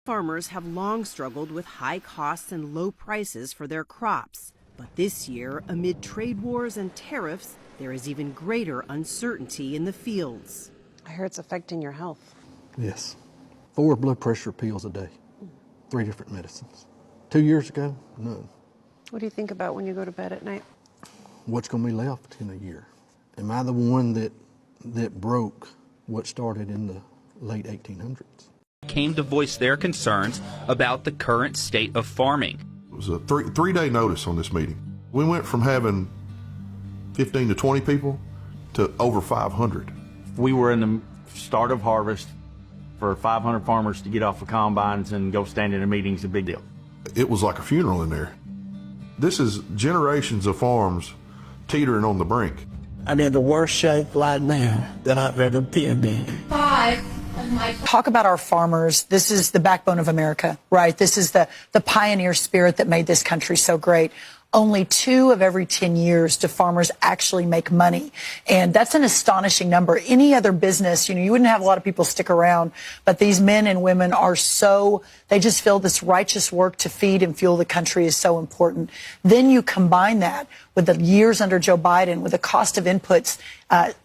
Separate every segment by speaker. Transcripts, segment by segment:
Speaker 1: farmers have long struggled with high costs and low prices for their crops. But this year, amid trade wars and tariffs, there is even greater uncertainty in the fields.
Speaker 2: I hear it's affecting your health.
Speaker 3: Yes. 4 blood pressure pills a day, 3 different medicines. 2 years ago, none.
Speaker 2: What do you think about when you go to bed at night?
Speaker 3: What's going to be left in a year? Am I the one that broke what started in the late 1800s?
Speaker 4: Came to voice their concerns about the current state of farming.
Speaker 5: It was a three-day notice on this meeting. We went from having 15 to 20 people to over 500.
Speaker 6: We were in the start of harvest. For 500 farmers to get off of combines and go stand in a meeting is a big deal.
Speaker 5: It was like a funeral in there. This is generations of farms teetering on the brink.
Speaker 7: I'm in the worst shape right now that I've ever been in.
Speaker 8: Talk about our farmers. This is the backbone of America, right? This is the pioneer spirit that made this country so great. Only 2 of every 10 years do farmers actually make money. And that's an astonishing number. Any other business, you wouldn't have a lot of people stick around. But these men and women they just feel this righteous work to feed and fuel the country is so important. Then you combine that with the years under Joe Biden, with the cost of inputs,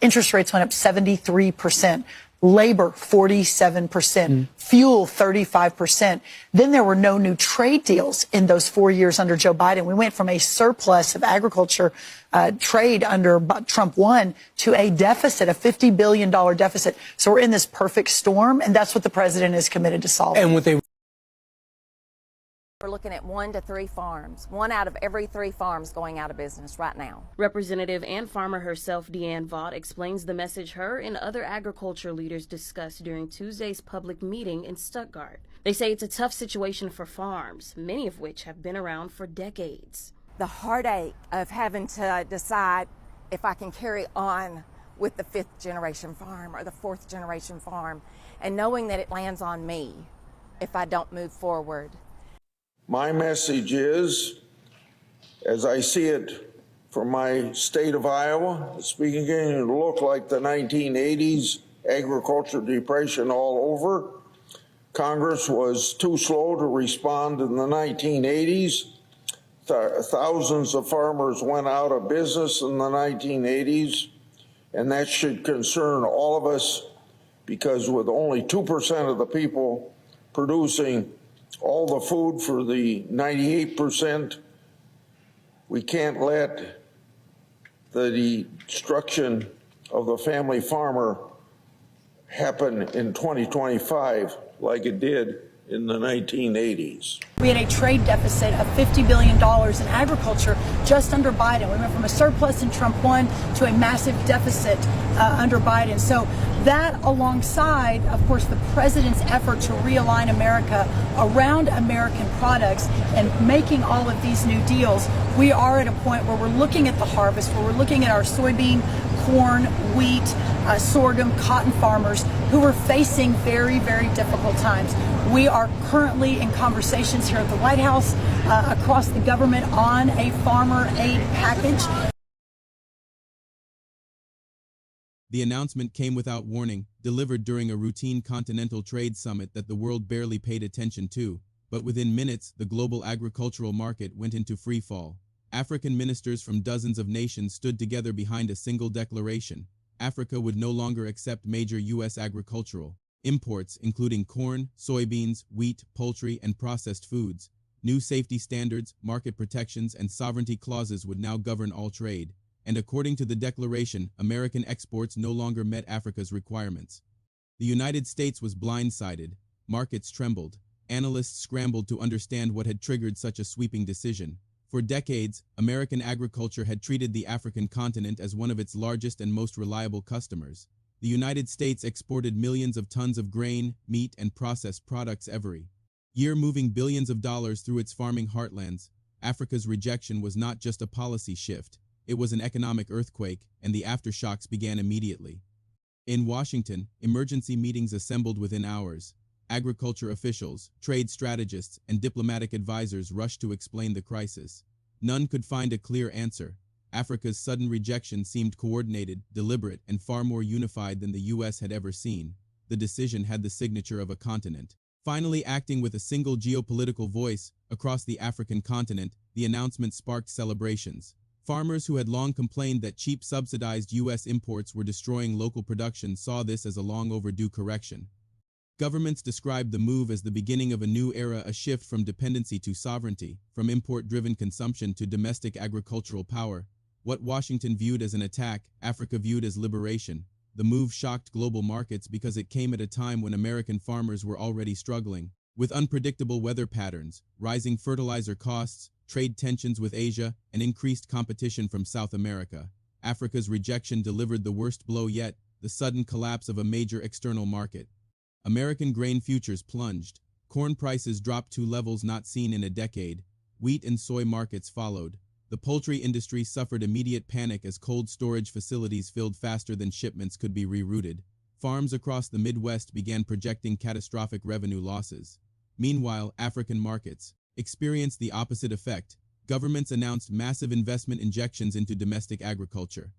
Speaker 8: interest rates went up 73%. Labor, 47%, fuel, 35%. Then there were no new trade deals in those 4 years under Joe Biden. We went from a surplus of agriculture trade under Trump 1 to a deficit, a $50 billion deficit. So we're in this perfect storm, and that's what the president is committed to solving.
Speaker 7: And
Speaker 9: we're looking at 1 to 3 farms. 1 out of every 3 farms going out of business right now.
Speaker 1: Representative and farmer herself, Deanne Vaught, explains the message her and other agriculture leaders discussed during Tuesday's public meeting in Stuttgart. They say it's a tough situation for farms, many of which have been around for decades.
Speaker 9: The heartache of having to decide if I can carry on with the 5th generation farm or the 4th generation farm, and knowing that it lands on me if I don't move forward.
Speaker 10: My message is, as I see it from my state of Iowa, it's beginning to look like the 1980s agriculture depression all over. Congress was too slow to respond in the 1980s. Thousands of farmers went out of business in the 1980s, and that should concern all of us, because with only 2% of the people producing all the food for the 98%, we can't let the destruction of the family farmer happen in 2025 like it did in the 1980s.
Speaker 8: We had a trade deficit of $50 billion in agriculture just under Biden. We went from a surplus in Trump 1 to a massive deficit under Biden. So that, alongside, of course, the president's effort to realign America around American products and making all of these new deals, we are at a point where we're looking at the harvest, where we're looking at our soybean, corn, wheat, sorghum, cotton farmers who are facing very, very difficult times. We are currently in conversations here at the White House, across the government, on a farmer aid package.
Speaker 11: The announcement came without warning, delivered during a routine continental trade summit that the world barely paid attention to. But within minutes, the global agricultural market went into free fall. African ministers from dozens of nations stood together behind a single declaration. Africa would no longer accept major U.S. agricultural imports, including corn, soybeans, wheat, poultry, and processed foods. New safety standards, market protections, and sovereignty clauses would now govern all trade. And according to the declaration, American exports no longer met Africa's requirements. The United States was blindsided. Markets trembled. Analysts scrambled to understand what had triggered such a sweeping decision. For decades, American agriculture had treated the African continent as one of its largest and most reliable customers. The United States exported millions of tons of grain, meat, and processed products every year, moving billions of dollars through its farming heartlands. Africa's rejection was not just a policy shift. It was an economic earthquake, and the aftershocks began immediately. In Washington, emergency meetings assembled within hours. Agriculture officials, trade strategists, and diplomatic advisors rushed to explain the crisis. None could find a clear answer. Africa's sudden rejection seemed coordinated, deliberate, and far more unified than the U.S. had ever seen. The decision had the signature of a continent. Finally acting with a single geopolitical voice across the African continent, the announcement sparked celebrations. Farmers who had long complained that cheap subsidized U.S. imports were destroying local production saw this as a long overdue correction. Governments described the move as the beginning of a new era, a shift from dependency to sovereignty, from import-driven consumption to domestic agricultural power. What Washington viewed as an attack, Africa viewed as liberation. The move shocked global markets because it came at a time when American farmers were already struggling with unpredictable weather patterns, rising fertilizer costs, trade tensions with Asia, and increased competition from South America. Africa's rejection delivered the worst blow yet, the sudden collapse of a major external market. American grain futures plunged. Corn prices dropped to levels not seen in a decade. Wheat and soy markets followed. The poultry industry suffered immediate panic as cold storage facilities filled faster than shipments could be rerouted. Farms across the Midwest began projecting catastrophic revenue losses. Meanwhile, African markets experienced the opposite effect. Governments announced massive investment injections into domestic agriculture.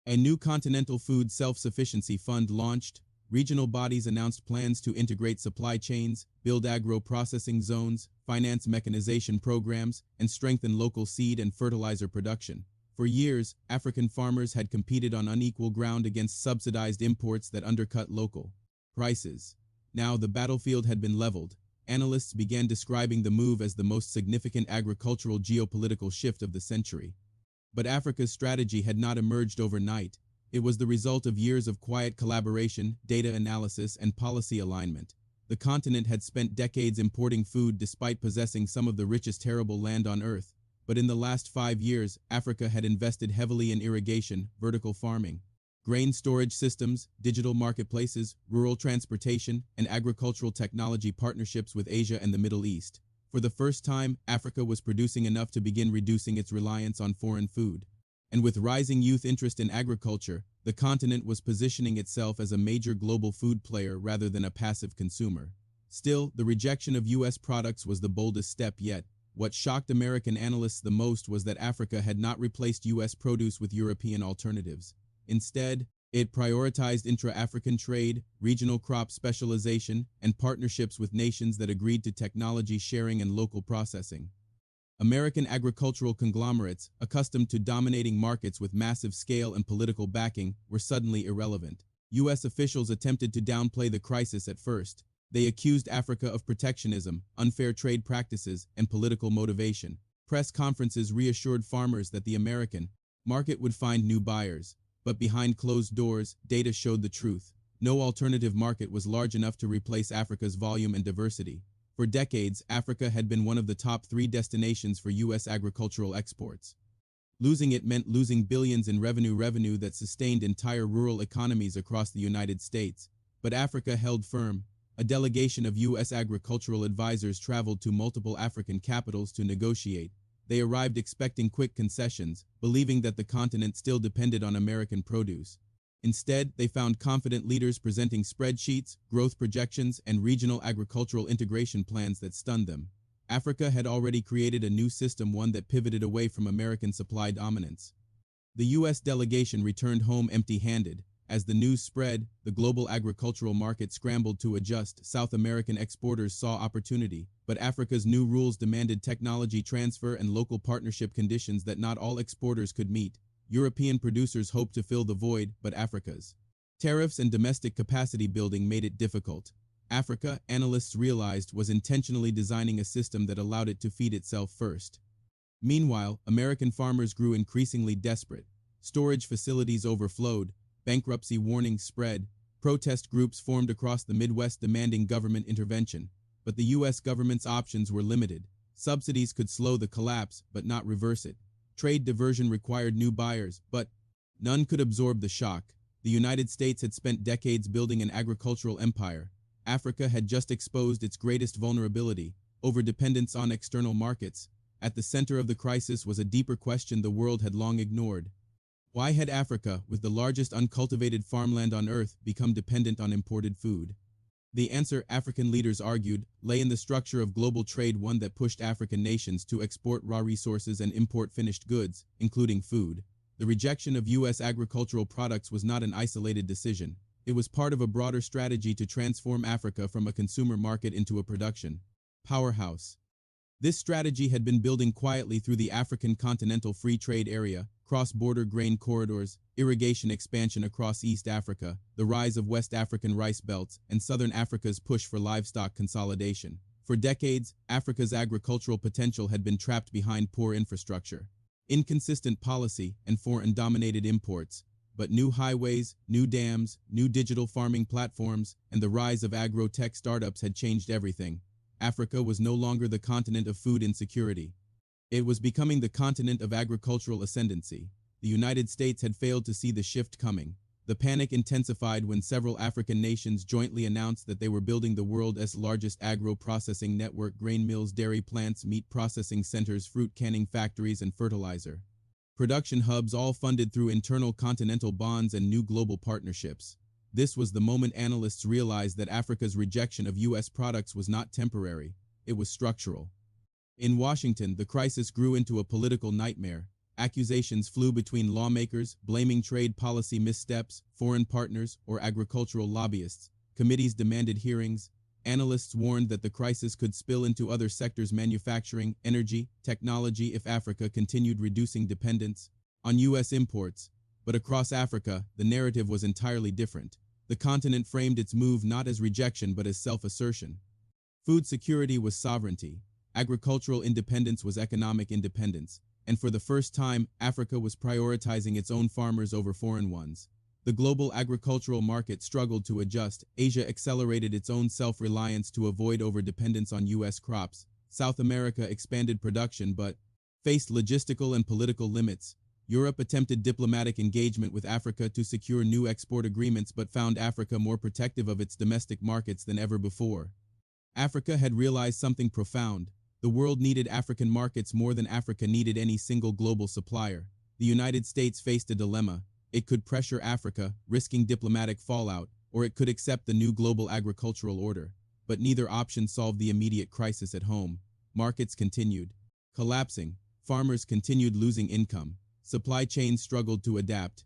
Speaker 11: A new continental food self-sufficiency fund launched. Regional bodies announced plans to integrate supply chains, build agro-processing zones, finance mechanization programs, and strengthen local seed and fertilizer production. For years, African farmers had competed on unequal ground against subsidized imports that undercut local prices. Now the battlefield had been leveled. Analysts began describing the move as the most significant agricultural geopolitical shift of the century. But Africa's strategy had not emerged overnight. It was the result of years of quiet collaboration, data analysis, and policy alignment. The continent had spent decades importing food despite possessing some of the richest arable land on earth. But in the last 5 years, Africa had invested heavily in irrigation, vertical farming, grain storage systems, digital marketplaces, rural transportation, and agricultural technology partnerships with Asia and the Middle East. For the first time, Africa was producing enough to begin reducing its reliance on foreign food. And with rising youth interest in agriculture, the continent was positioning itself as a major global food player rather than a passive consumer. Still, the rejection of U.S. products was the boldest step yet. What shocked American analysts the most was that Africa had not replaced U.S. produce with European alternatives. Instead, it prioritized intra-African trade, regional crop specialization, and partnerships with nations that agreed to technology sharing and local processing. American agricultural conglomerates, accustomed to dominating markets with massive scale and political backing, were suddenly irrelevant. U.S. officials attempted to downplay the crisis at first. They accused Africa of protectionism, unfair trade practices, and political motivation. Press conferences reassured farmers that the American market would find new buyers. But behind closed doors, data showed the truth. No alternative market was large enough to replace Africa's volume and diversity. For decades, Africa had been one of the top 3 destinations for U.S. agricultural exports. Losing it meant losing billions in revenue that sustained entire rural economies across the United States. But Africa held firm. A delegation of U.S. agricultural advisors traveled to multiple African capitals to negotiate. They arrived expecting quick concessions, believing that the continent still depended on American produce. Instead, they found confident leaders presenting spreadsheets, growth projections, and regional agricultural integration plans that stunned them. Africa had already created a new system, one that pivoted away from American supply dominance. The U.S. delegation returned home empty-handed. As the news spread, the global agricultural market scrambled to adjust. South American exporters saw opportunity, but Africa's new rules demanded technology transfer and local partnership conditions that not all exporters could meet. European producers hoped to fill the void, but Africa's tariffs and domestic capacity building made it difficult. Africa, analysts realized, was intentionally designing a system that allowed it to feed itself first. Meanwhile, American farmers grew increasingly desperate. Storage facilities overflowed, bankruptcy warnings spread, protest groups formed across the Midwest demanding government intervention. But the U.S. government's options were limited. Subsidies could slow the collapse, but not reverse it. Trade diversion required new buyers, but none could absorb the shock. The United States had spent decades building an agricultural empire. Africa had just exposed its greatest vulnerability, overdependence on external markets. At the center of the crisis was a deeper question the world had long ignored. Why had Africa, with the largest uncultivated farmland on earth, become dependent on imported food? The answer, African leaders argued, lay in the structure of global trade, one that pushed African nations to export raw resources and import finished goods, including food. The rejection of U.S. agricultural products was not an isolated decision. It was part of a broader strategy to transform Africa from a consumer market into a production powerhouse. This strategy had been building quietly through the African continental free trade area, cross-border grain corridors, irrigation expansion across East Africa, the rise of West African rice belts, and Southern Africa's push for livestock consolidation. For decades, Africa's agricultural potential had been trapped behind poor infrastructure, inconsistent policy, and foreign-dominated imports. But new highways, new dams, new digital farming platforms, and the rise of agro-tech startups had changed everything. Africa was no longer the continent of food insecurity. It was becoming the continent of agricultural ascendancy. The United States had failed to see the shift coming. The panic intensified when several African nations jointly announced that they were building the world's largest agro-processing network: grain mills, dairy plants, meat processing centers, fruit canning factories, and fertilizer production hubs, all funded through internal continental bonds and new global partnerships. This was the moment analysts realized that Africa's rejection of U.S. products was not temporary, it was structural. In Washington, the crisis grew into a political nightmare. Accusations flew between lawmakers, blaming trade policy missteps, foreign partners, or agricultural lobbyists. Committees demanded hearings. Analysts warned that the crisis could spill into other sectors: manufacturing, energy, technology, if Africa continued reducing dependence on U.S. imports. But across Africa, the narrative was entirely different. The continent framed its move not as rejection but as self-assertion. Food security was sovereignty. Agricultural independence was economic independence. And for the first time, Africa was prioritizing its own farmers over foreign ones. The global agricultural market struggled to adjust. Asia accelerated its own self-reliance to avoid overdependence on U.S. crops. South America expanded production but faced logistical and political limits. Europe attempted diplomatic engagement with Africa to secure new export agreements but found Africa more protective of its domestic markets than ever before. Africa had realized something profound. The world needed African markets more than Africa needed any single global supplier. The United States faced a dilemma. It could pressure Africa, risking diplomatic fallout, or it could accept the new global agricultural order. But neither option solved the immediate crisis at home. Markets continued collapsing. Farmers continued losing income. Supply chains struggled to adapt.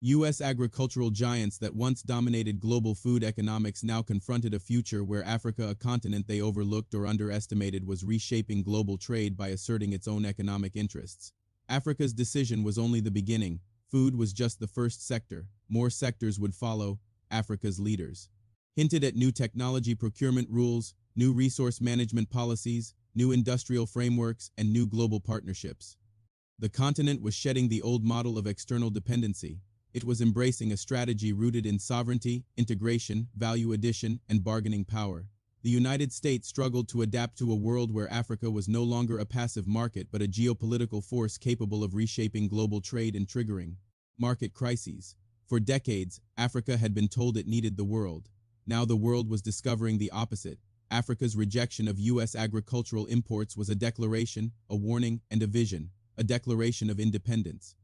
Speaker 11: U.S. agricultural giants that once dominated global food economics now confronted a future where Africa, a continent they overlooked or underestimated, was reshaping global trade by asserting its own economic interests. Africa's decision was only the beginning. Food was just the first sector. More sectors would follow. Africa's leaders hinted at new technology procurement rules, new resource management policies, new industrial frameworks, and new global partnerships. The continent was shedding the old model of external dependency. It was embracing a strategy rooted in sovereignty, integration, value addition, and bargaining power. The United States struggled to adapt to a world where Africa was no longer a passive market but a geopolitical force capable of reshaping global trade and triggering market crises. For decades, Africa had been told it needed the world. Now the world was discovering the opposite. Africa's rejection of U.S. agricultural imports was a declaration, a warning, and a vision. A declaration of independence.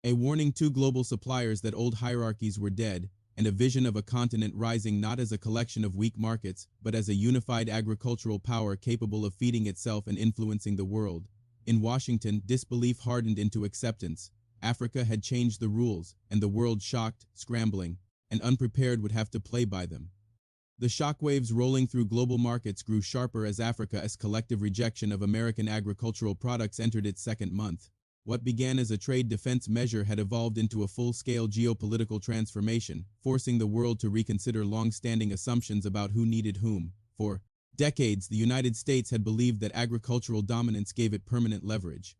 Speaker 11: A warning to global suppliers that old hierarchies were dead, and a vision of a continent rising not as a collection of weak markets, but as a unified agricultural power capable of feeding itself and influencing the world. In Washington, disbelief hardened into acceptance. Africa had changed the rules, and the world, shocked, scrambling, and unprepared, would have to play by them. The shockwaves rolling through global markets grew sharper as Africa's collective rejection of American agricultural products entered its second month. What began as a trade defense measure had evolved into a full-scale geopolitical transformation, forcing the world to reconsider long-standing assumptions about who needed whom. For decades, the United States had believed that agricultural dominance gave it permanent leverage.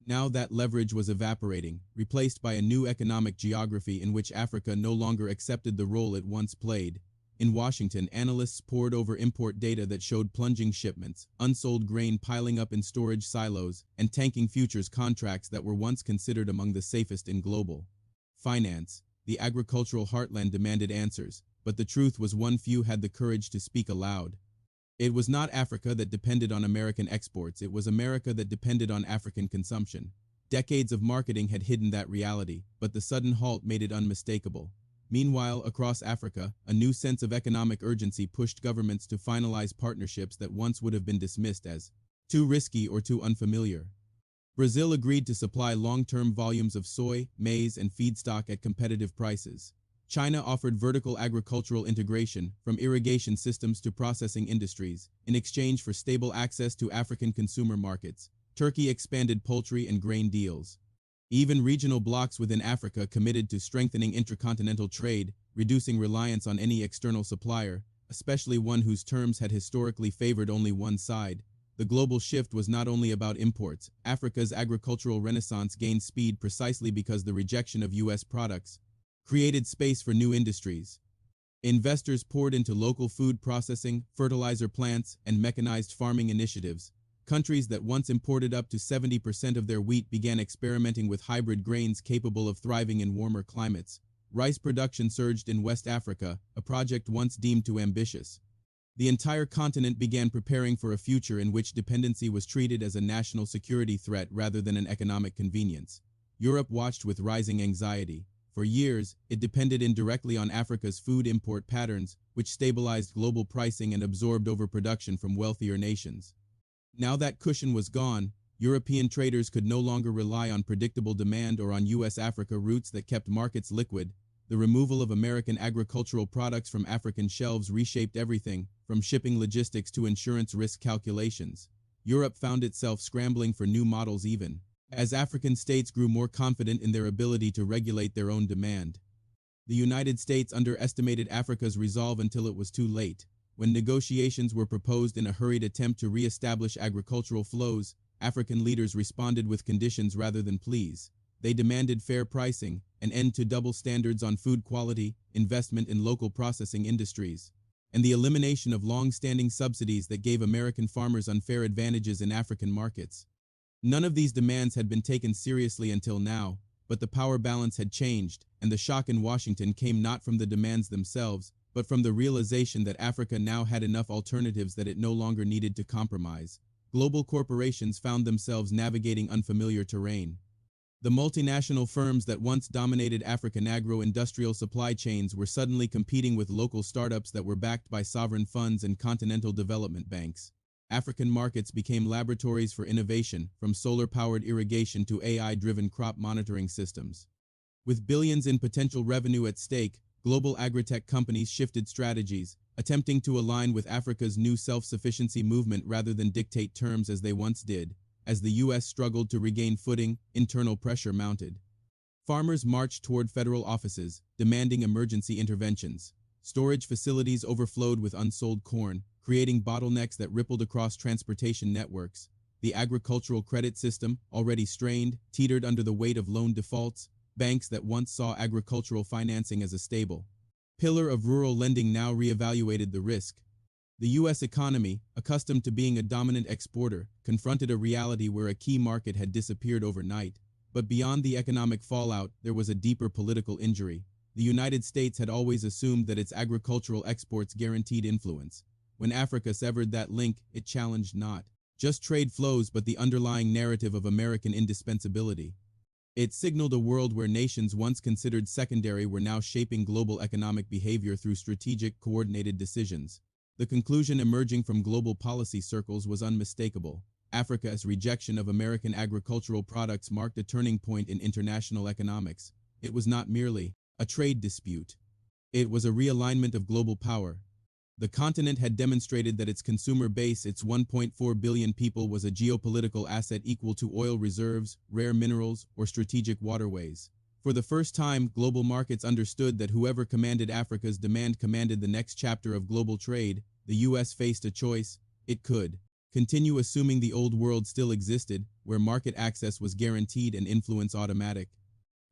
Speaker 11: Now that leverage was evaporating, replaced by a new economic geography in which Africa no longer accepted the role it once played. In Washington, analysts pored over import data that showed plunging shipments, unsold grain piling up in storage silos, and tanking futures contracts that were once considered among the safest in global finance. The agricultural heartland demanded answers, but the truth was one few had the courage to speak aloud. It was not Africa that depended on American exports, it was America that depended on African consumption. Decades of marketing had hidden that reality, but the sudden halt made it unmistakable. Meanwhile, across Africa, a new sense of economic urgency pushed governments to finalize partnerships that once would have been dismissed as too risky or too unfamiliar. Brazil agreed to supply long-term volumes of soy, maize, and feedstock at competitive prices. China offered vertical agricultural integration, from irrigation systems to processing industries, in exchange for stable access to African consumer markets. Turkey expanded poultry and grain deals. Even regional blocs within Africa committed to strengthening intercontinental trade, reducing reliance on any external supplier, especially one whose terms had historically favored only one side. The global shift was not only about imports. Africa's agricultural renaissance gained speed precisely because the rejection of U.S. products created space for new industries. Investors poured into local food processing, fertilizer plants, and mechanized farming initiatives. Countries that once imported up to 70% of their wheat began experimenting with hybrid grains capable of thriving in warmer climates. Rice production surged in West Africa, a project once deemed too ambitious. The entire continent began preparing for a future in which dependency was treated as a national security threat rather than an economic convenience. Europe watched with rising anxiety. For years, it depended indirectly on Africa's food import patterns, which stabilized global pricing and absorbed overproduction from wealthier nations. Now that cushion was gone, European traders could no longer rely on predictable demand or on U.S.-Africa routes that kept markets liquid. The removal of American agricultural products from African shelves reshaped everything, from shipping logistics to insurance risk calculations. Europe found itself scrambling for new models even as African states grew more confident in their ability to regulate their own demand. The United States underestimated Africa's resolve until it was too late. When negotiations were proposed in a hurried attempt to re-establish agricultural flows, African leaders responded with conditions rather than pleas. They demanded fair pricing, an end to double standards on food quality, investment in local processing industries, and the elimination of long-standing subsidies that gave American farmers unfair advantages in African markets. None of these demands had been taken seriously until now, but the power balance had changed, and the shock in Washington came not from the demands themselves, but from the realization that Africa now had enough alternatives that it no longer needed to compromise. Global corporations found themselves navigating unfamiliar terrain. The multinational firms that once dominated African agro-industrial supply chains were suddenly competing with local startups that were backed by sovereign funds and continental development banks. African markets became laboratories for innovation, from solar-powered irrigation to AI-driven crop monitoring systems. With billions in potential revenue at stake, global agritech companies shifted strategies, attempting to align with Africa's new self-sufficiency movement rather than dictate terms as they once did. As the U.S. struggled to regain footing, internal pressure mounted. Farmers marched toward federal offices, demanding emergency interventions. Storage facilities overflowed with unsold corn, creating bottlenecks that rippled across transportation networks. The agricultural credit system, already strained, teetered under the weight of loan defaults. Banks that once saw agricultural financing as a stable pillar of rural lending now reevaluated the risk. The U.S. economy, accustomed to being a dominant exporter, confronted a reality where a key market had disappeared overnight. But beyond the economic fallout, there was a deeper political injury. The United States had always assumed that its agricultural exports guaranteed influence. When Africa severed that link, it challenged not just trade flows but the underlying narrative of American indispensability. It signaled a world where nations once considered secondary were now shaping global economic behavior through strategic, coordinated decisions. The conclusion emerging from global policy circles was unmistakable. Africa's rejection of American agricultural products marked a turning point in international economics. It was not merely a trade dispute. It was a realignment of global power. The continent had demonstrated that its consumer base, its 1.4 billion people, was a geopolitical asset equal to oil reserves, rare minerals, or strategic waterways. For the first time, global markets understood that whoever commanded Africa's demand commanded the next chapter of global trade. The U.S. faced a choice. It could continue assuming the old world still existed, where market access was guaranteed and influence automatic.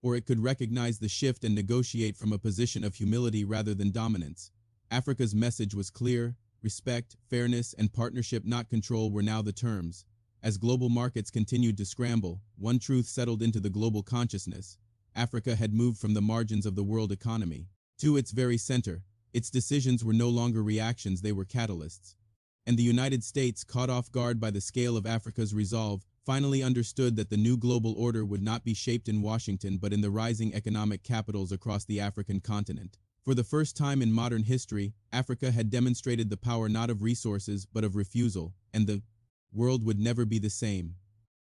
Speaker 11: Or it could recognize the shift and negotiate from a position of humility rather than dominance. Africa's message was clear. Respect, fairness, and partnership, not control, were now the terms. As global markets continued to scramble, one truth settled into the global consciousness. Africa had moved from the margins of the world economy to its very center. Its decisions were no longer reactions, they were catalysts. And the United States, caught off guard by the scale of Africa's resolve, finally understood that the new global order would not be shaped in Washington but in the rising economic capitals across the African continent. For the first time in modern history, Africa had demonstrated the power not of resources but of refusal, and the world would never be the same.